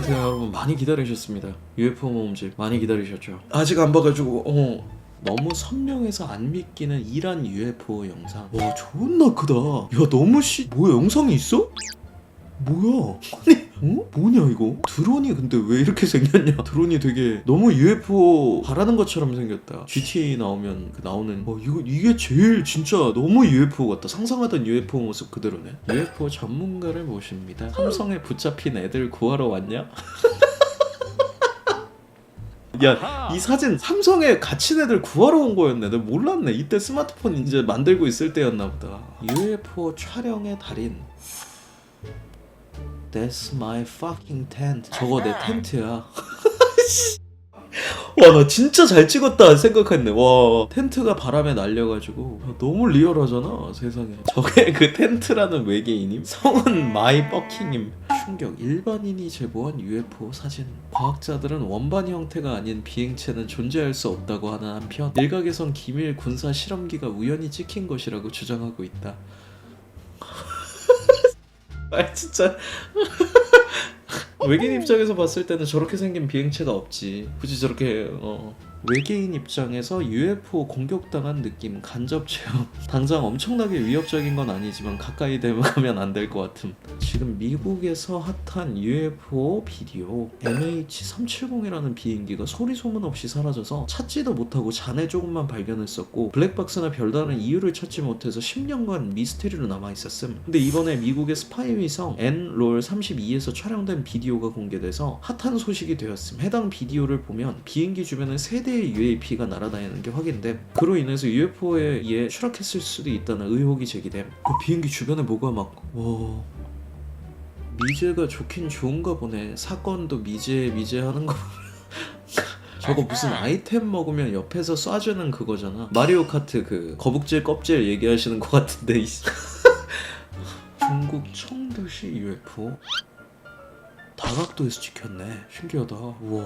아무튼 여러분 많이 기다리셨습니다. UFO 모음집 많이 기다리셨죠? 아직 안 봐가지고 너무 선명해서 안 믿기는 이란 UFO 영상. 와 존나 크다. 야 너무 뭐야 영상이 있어? 뭐야? 아니 뭐냐 이거? 드론이 근데 왜 이렇게 생겼냐? 드론이 되게 너무 UFO 바라는 것처럼 생겼다. GTA 나오면 그 나오는 이게 제일 진짜 너무 UFO 같다. 상상하던 UFO 모습 그대로네. UFO 전문가를 모십니다. 삼성에 붙잡힌 애들 구하러 왔냐? 야, 이 사진 삼성에 갇힌 애들 구하러 온 거였네. 내가 몰랐네. 이때 스마트폰 이제 만들고 있을 때였나 보다. UFO 촬영의 달인. That's my fucking tent. 저거 내 텐트야. 와, 나 진짜 잘 찍었다 생각했네. 와, 텐트가 바람에 날려가지고 너무 리얼하잖아 세상에. 저게 그 텐트라는 외계인임? 성은 마이 버킹임. 충격. 일반인이 제보한 UFO 사진. 과학자들은 원반 형태가 아닌 비행체는 존재할 수 없다고 하는 한편 일각에선 기밀 군사 실험기가 우연히 찍힌 것이라고 주장하고 있다. 아 진짜 외계인 입장에서 봤을 때는 저렇게 생긴 비행체가 없지. 굳이 저렇게 외계인 입장에서 UFO 공격당한 느낌, 간접 체험. 당장 엄청나게 위협적인 건 아니지만 가까이 가면 안 될 것 같음. 지금 미국에서 핫한 UFO 비디오. MH370이라는 비행기가 소리 소문 없이 사라져서 찾지도 못하고 잔해 조금만 발견했었고 블랙박스나 별다른 이유를 찾지 못해서 10년간 미스테리로 남아있었음. 근데 이번에 미국의 스파이 위성 NROL 32에서 촬영된 비디오가 공개돼서 핫한 소식이 되었음. 해당 비디오를 보면 비행기 주변에 3대의 UAP가 날아다니는 게 확인됨. 그로 인해서 UFO에 의해 추락했을 수도 있다는 의혹이 제기됨. 그 비행기 주변에 뭐가 와... 미제가 좋긴 좋은가 보네. 사건도 미제 하는 거 저거 무슨 아이템 먹으면 옆에서 쏴주는 그거잖아. 마리오 카트 그 거북질 껍질 얘기하시는 것 같은데. 중국 청도시 UFO? 다각도에서 찍혔네. 신기하다. 우와,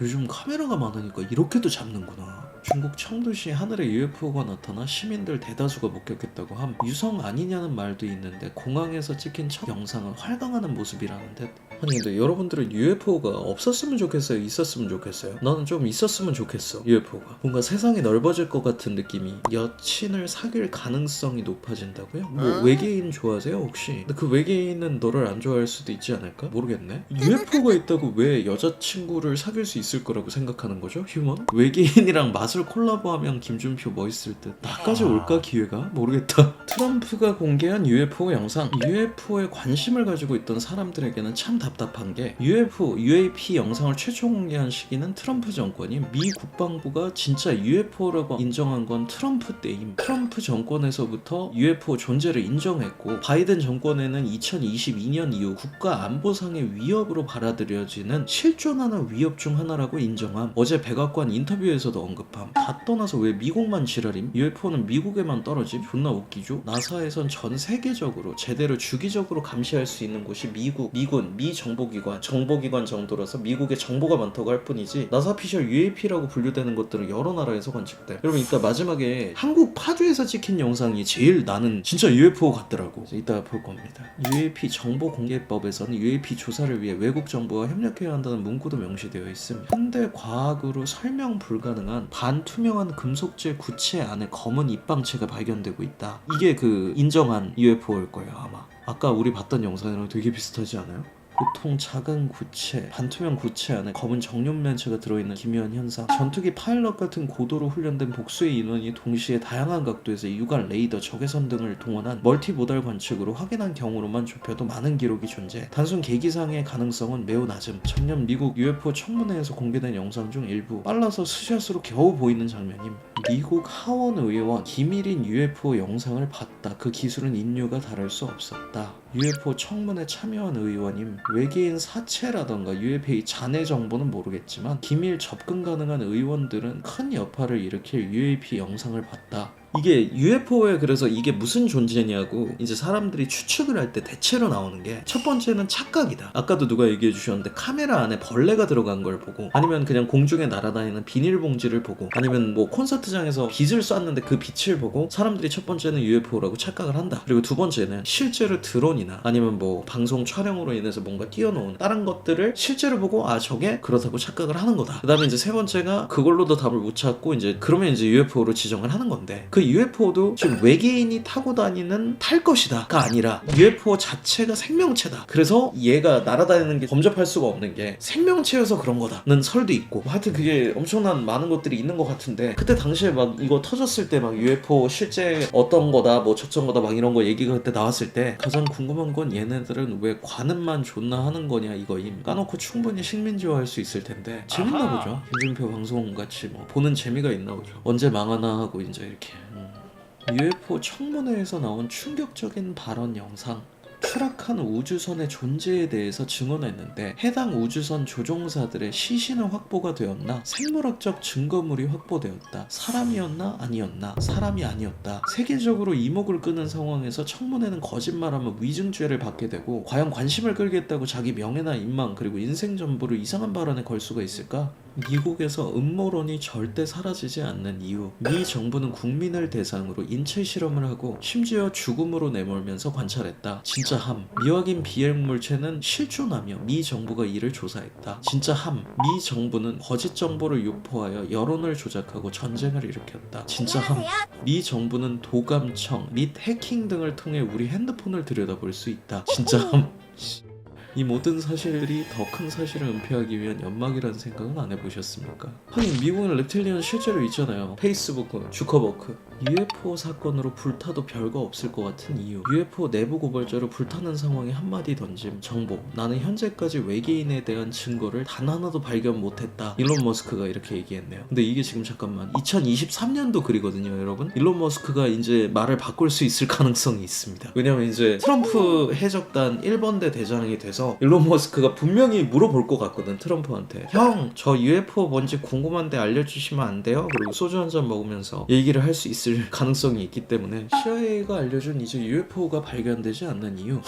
요즘 카메라가 많으니까 이렇게도 잡는구나. 중국 청도시 하늘에 UFO가 나타나 시민들 대다수가 목격했다고 함. 유성 아니냐는 말도 있는데 공항에서 찍힌 첫 영상은 활강하는 모습이라는데. 아니 근데 여러분들은 UFO가 없었으면 좋겠어요? 있었으면 좋겠어요? 나는 좀 있었으면 좋겠어. UFO가 뭔가 세상이 넓어질 것 같은 느낌이. 여친을 사귈 가능성이 높아진다고요? 뭐 외계인 좋아하세요 혹시? 근데 그 외계인은 너를 안 좋아할 수도 있지 않을까? 모르겠네. UFO가 있다고 왜 여자친구를 사귈 수 있을 거라고 생각하는 거죠? 휴먼? 외계인이랑 마술 콜라보하면 김준표 멋있을 듯. 나까지 올까 기회가? 모르겠다. 트럼프가 공개한 UFO 영상. UFO에 관심을 가지고 있던 사람들에게는 참 답답한 게 UAP 영상을 최초 공개한 시기는 트럼프 정권임. 미 국방부가 진짜 UFO라고 인정한 건 트럼프 때임. 트럼프 정권에서부터 UFO 존재를 인정했고 바이든 정권에는 2022년 이후 국가 안보상의 위협으로 받아들여지는 실존하는 위협 중 하나라고 인정함. 어제 백악관 인터뷰에서도 언급함. 다 떠나서 왜 미국만 지랄임? UFO는 미국에만 떨어짐? 존나 웃기죠? 나사에선 전 세계적으로 제대로 주기적으로 감시할 수 있는 곳이 미국, 미군, 미 정보기관 정도라서 미국에 정보가 많다고 할 뿐이지 나사 피셜 UAP라고 분류되는 것들은 여러 나라에서 관측돼. 여러분 이따 마지막에 한국 파주에서 찍힌 영상이 제일 나는 진짜 UFO 같더라고. 이따 볼 겁니다. UAP 정보공개법에서는 UAP 조사를 위해 외국 정부와 협력해야 한다는 문구도 명시되어 있음. 현대 과학으로 설명 불가능한 반투명한 금속질 구체 안에 검은 입방체가 발견되고 있다. 이게 그 인정한 UFO일 거예요 아마. 아까 우리 봤던 영상이랑 되게 비슷하지 않아요? 보통 작은 구체, 반투명 구체 안에 검은 정육면체가 들어있는 기묘한 현상. 전투기 파일럿 같은 고도로 훈련된 복수의 인원이 동시에 다양한 각도에서 육안, 레이더, 적외선 등을 동원한 멀티모달 관측으로 확인한 경우로만 좁혀도 많은 기록이 존재. 단순 계기상의 가능성은 매우 낮음. 전년 미국 UFO 청문회에서 공개된 영상 중 일부 빨라서 스샷으로 겨우 보이는 장면임. 미국 하원 의원 기밀인 UFO 영상을 봤다. 그 기술은 인류가 다룰 수 없었다. UFO 청문회 참여한 의원임. 외계인 사체라던가 UFA 잔해 정보는 모르겠지만 기밀 접근 가능한 의원들은 큰 여파를 일으킬 UAP 영상을 봤다. 이게 UFO에 그래서 이게 무슨 존재냐고 이제 사람들이 추측을 할 때 대체로 나오는 게 첫 번째는 착각이다. 아까도 누가 얘기해 주셨는데 카메라 안에 벌레가 들어간 걸 보고 아니면 그냥 공중에 날아다니는 비닐봉지를 보고 아니면 뭐 콘서트장에서 빛을 쐈는데 그 빛을 보고 사람들이 첫 번째는 UFO라고 착각을 한다. 그리고 두 번째는 실제로 드론이나 아니면 뭐 방송 촬영으로 인해서 뭔가 띄워놓은 다른 것들을 실제로 보고 아 저게 그렇다고 착각을 하는 거다. 그 다음에 이제 세 번째가 그걸로도 답을 못 찾고 이제 그러면 이제 UFO로 지정을 하는 건데 그 UFO도 지금 외계인이 타고 다니는 탈 것이다가 아니라 UFO 자체가 생명체다. 그래서 얘가 날아다니는 게 범접할 수가 없는 게 생명체여서 그런 거다는 설도 있고 하여튼 그게 엄청난 많은 것들이 있는 것 같은데 그때 당시에 막 이거 터졌을 때 막 UFO 실제 어떤 거다 뭐 저런 거다 막 이런 거 얘기가 그때 나왔을 때 가장 궁금한 건 얘네들은 왜 관음만 존나 하는 거냐 이거임. 까놓고 충분히 식민지화할 수 있을 텐데 재밌나 보죠. 김준표 방송 같이 뭐 보는 재미가 있나 보죠. 언제 망하나 하고 이제 이렇게 UFO 청문회에서 나온 충격적인 발언 영상. 추락한 우주선의 존재에 대해서 증언했는데 해당 우주선 조종사들의 시신은 확보가 되었나 생물학적 증거물이 확보되었다. 사람이었나 아니었나 사람이 아니었다. 세계적으로 이목을 끄는 상황에서 청문회는 거짓말하면 위증죄를 받게 되고 과연 관심을 끌겠다고 자기 명예나 인망 그리고 인생 전부를 이상한 발언에 걸 수가 있을까? 미국에서 음모론이 절대 사라지지 않는 이유. 미 정부는 국민을 대상으로 인체 실험을 하고 심지어 죽음으로 내몰면서 관찰했다. 진짜 함. 미확인 비행 물체는 실존하며 미 정부가 이를 조사했다. 진짜 함. 미 정부는 거짓 정보를 유포하여 여론을 조작하고 전쟁을 일으켰다. 진짜 함. 미 정부는 도감청 및 해킹 등을 통해 우리 핸드폰을 들여다볼 수 있다. 진짜 함. 이 모든 사실들이 더 큰 사실을 은폐하기 위한 연막이라는 생각은 안 해보셨습니까? 하긴 미국은 reptilian 실제로 있잖아요. 페이스부크, 주커버크. UFO 사건으로 불타도 별거 없을 것 같은 이유. UFO 내부 고발자로 불타는 상황에 한마디 던짐. 정보. 나는 현재까지 외계인에 대한 증거를 단 하나도 발견 못했다. 일론 머스크가 이렇게 얘기했네요. 근데 이게 지금 잠깐만 2023년도 글이거든요, 여러분. 일론 머스크가 이제 말을 바꿀 수 있을 가능성이 있습니다. 왜냐면 이제 트럼프 해적단 1번대 대장이 돼서 일론 머스크가 분명히 물어볼 것 같거든, 트럼프한테. 형, 저 UFO 뭔지 궁금한데 알려주시면 안 돼요? 그리고 소주 한잔 먹으면서 얘기를 할 수 있을 가능성이 있기 때문에 CIA가 알려준 이제 UFO가 발견되지 않는 이유.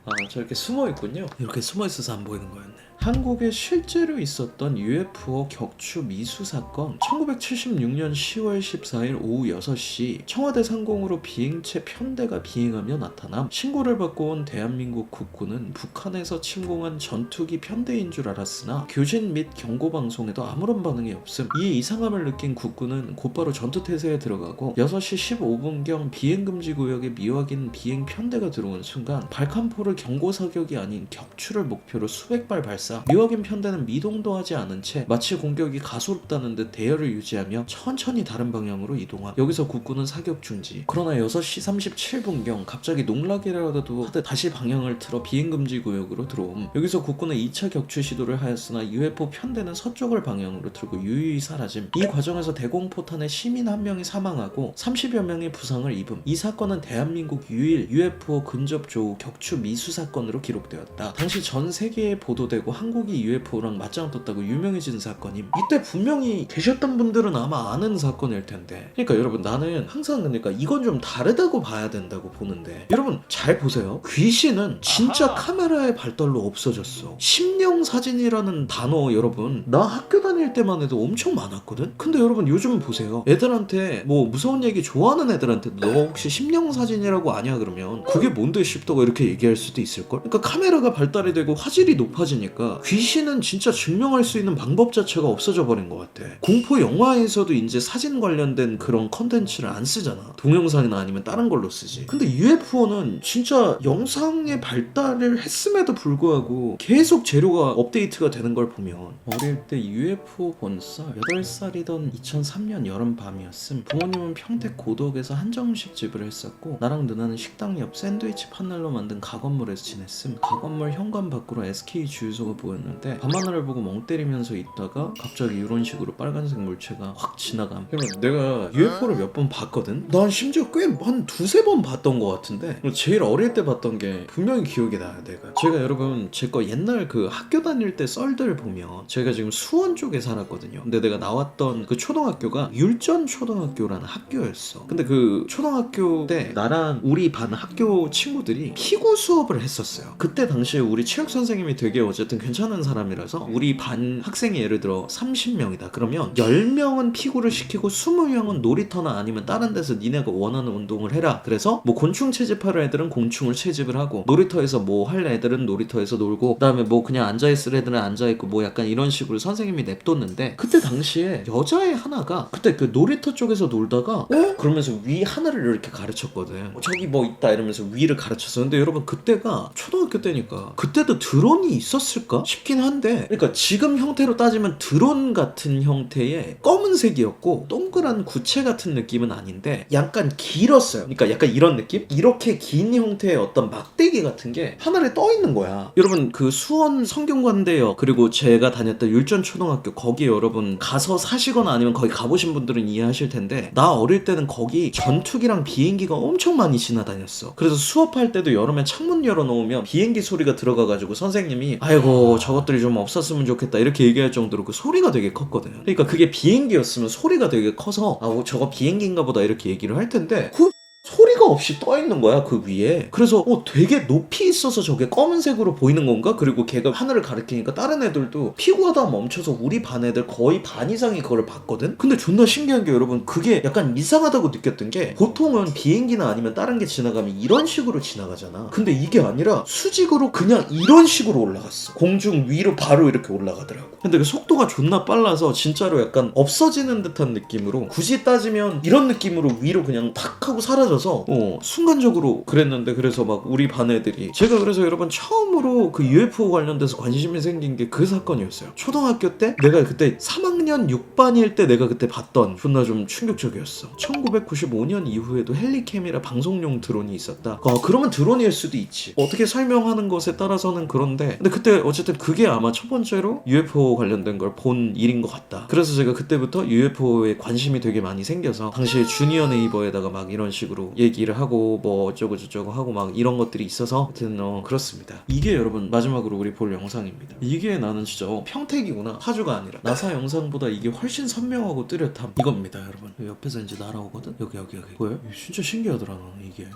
아, 저렇게 숨어있군요. 이렇게 숨어있어서 안 보이는 거였네. 한국에 실제로 있었던 UFO 격추 미수 사건. 1976년 10월 14일 오후 6시 청와대 상공으로 비행체 편대가 비행하며 나타남. 신고를 받고 온 대한민국 국군은 북한에서 침공한 전투기 편대인 줄 알았으나 교신 및 경고방송에도 아무런 반응이 없음. 이에 이상함을 느낀 국군은 곧바로 전투태세에 들어가고 6시 15분경 비행금지 구역에 미확인 비행 편대가 들어온 순간 발칸포를 경고사격이 아닌 격추를 목표로 수백 발 발사. 미확인 편대는 미동도 하지 않은 채 마치 공격이 가소롭다는 듯 대열을 유지하며 천천히 다른 방향으로 이동함. 여기서 국군은 사격 중지. 그러나 6시 37분경 갑자기 농락이라도 하듯 다시 방향을 틀어 비행금지 구역으로 들어옴. 여기서 국군은 2차 격추 시도를 하였으나 UFO 편대는 서쪽을 방향으로 틀고 유유히 사라짐. 이 과정에서 대공포탄에 시민 1명이 사망하고 30여 명이 부상을 입음. 이 사건은 대한민국 유일 UFO 근접 조우 격추 미수 사건으로 기록되었다. 당시 전 세계에 보도되고 한국이 UFO랑 맞짱 떴다고 유명해진 사건임. 이때 분명히 계셨던 분들은 아마 아는 사건일 텐데. 그러니까 여러분, 나는 항상 그러니까 이건 좀 다르다고 봐야 된다고 보는데, 여러분 잘 보세요. 귀신은 진짜 카메라의 발달로 없어졌어. 심령사진이라는 단어, 여러분 나 학교 다닐 때만 해도 엄청 많았거든. 근데 여러분 요즘 보세요. 애들한테 뭐 무서운 얘기 좋아하는 애들한테 너 혹시 심령사진이라고 아냐 그러면 그게 뭔데 싶다고 이렇게 얘기할 수도 있을걸. 그러니까 카메라가 발달이 되고 화질이 높아지니까 귀신은 진짜 증명할 수 있는 방법 자체가 없어져 버린 것 같아. 공포 영화에서도 이제 사진 관련된 그런 컨텐츠를 안 쓰잖아. 동영상이나 아니면 다른 걸로 쓰지. 근데 UFO는 진짜 영상의 발달을 했음에도 불구하고 계속 재료가 업데이트가 되는 걸 보면, 어릴 때 UFO 본살 8살이던 2003년 여름밤이었음. 부모님은 평택 고덕에서 한정식 집을 했었고 나랑 누나는 식당 옆 샌드위치 판넬로 만든 가건물에서 지냈음. 가건물 현관 밖으로 SK 주유소가 UFO가 보였는데 밤하늘을 보고 멍 때리면서 있다가 갑자기 이런 식으로 빨간색 물체가 확 지나감. 그러면 내가 UFO를 몇 번 봤거든? 난 심지어 꽤 한 두세 번 봤던 것 같은데 제일 어릴 때 봤던 게 분명히 기억이 나요. 제가 여러분 제 거 옛날 그 학교 다닐 때 썰들 보면 제가 지금 수원 쪽에 살았거든요. 근데 내가 나왔던 그 초등학교가 율전 초등학교라는 학교였어. 근데 그 초등학교 때 나랑 우리 반 학교 친구들이 피구 수업을 했었어요. 그때 당시에 우리 체육 선생님이 되게 어쨌든 괜찮은 사람이라서 우리 반 학생이 예를 들어 30명이다. 그러면 10명은 피구를 시키고 20명은 놀이터나 아니면 다른 데서 니네가 원하는 운동을 해라. 그래서 뭐 곤충 채집하러 애들은 곤충을 채집을 하고 놀이터에서 뭐 할 애들은 놀이터에서 놀고 그다음에 뭐 그냥 앉아있을 애들은 앉아있고 뭐 약간 이런 식으로 선생님이 냅뒀는데 그때 당시에 여자애 하나가 그때 그 놀이터 쪽에서 놀다가 그러면서 위 하늘을 이렇게 가르쳤거든. 저기 뭐 있다 이러면서 위를 가르쳤어. 근데 여러분 그때가 초등학교 때니까 그때도 드론이 있었을까 싶긴 한데 그러니까 지금 형태로 따지면 드론 같은 형태의 검은색이었고 동그란 구체 같은 느낌은 아닌데 약간 길었어요. 그러니까 약간 이런 느낌? 이렇게 긴 형태의 어떤 막대기 같은 게 하늘에 떠 있는 거야. 여러분 그 수원 성균관대역 그리고 제가 다녔던 율전초등학교 거기 여러분 가서 사시거나 아니면 거기 가보신 분들은 이해하실 텐데 나 어릴 때는 거기 전투기랑 비행기가 엄청 많이 지나다녔어. 그래서 수업할 때도 여름에 창문 열어놓으면 비행기 소리가 들어가가지고 선생님이 아이고 저것들이 좀 없었으면 좋겠다 이렇게 얘기할 정도로 그 소리가 되게 컸거든. 그러니까 그게 비행기였으면 소리가 되게 커서 아 저거 비행기인가 보다 이렇게 얘기를 할 텐데 소리가 없이 떠 있는 거야 그 위에. 그래서 되게 높이 있어서 저게 검은색으로 보이는 건가? 그리고 걔가 하늘을 가리키니까 다른 애들도 피구하다 멈춰서 우리 반 애들 거의 반 이상이 그걸 봤거든? 근데 존나 신기한 게 여러분 그게 약간 이상하다고 느꼈던 게 보통은 비행기나 아니면 다른 게 지나가면 이런 식으로 지나가잖아. 근데 이게 아니라 수직으로 그냥 이런 식으로 올라갔어. 공중 위로 바로 이렇게 올라가더라고. 근데 그 속도가 존나 빨라서 진짜로 약간 없어지는 듯한 느낌으로 굳이 따지면 이런 느낌으로 위로 그냥 탁 하고 사라져서 순간적으로 그랬는데 그래서 막 우리 반 애들이 제가 그래서 여러분 처음으로 그 UFO 관련돼서 관심이 생긴 게 그 사건이었어요. 초등학교 때 내가 그때 3학년 6반일 때 내가 그때 봤던 존나 좀 충격적이었어. 1995년 이후에도 헬리캠이라 방송용 드론이 있었다. 그러면 드론일 수도 있지. 어떻게 설명하는 것에 따라서는 그런데 근데 그때 어쨌든 그게 아마 첫 번째로 UFO 관련된 걸 본 일인 것 같다. 그래서 제가 그때부터 UFO에 관심이 되게 많이 생겨서 당시에 주니어 네이버에다가 막 이런 식으로 얘기를 하고 뭐 어쩌고 저쩌고 하고 막 이런 것들이 있어서 하여튼 그렇습니다. 이게 여러분 마지막으로 우리 볼 영상입니다. 이게 나는 진짜 평택이구나 파주가 아니라 나사 영상보다 이게 훨씬 선명하고 뚜렷함 이겁니다 여러분. 옆에서 이제 날아오거든. 여기 보여요? 진짜 신기하더라 나는 이게.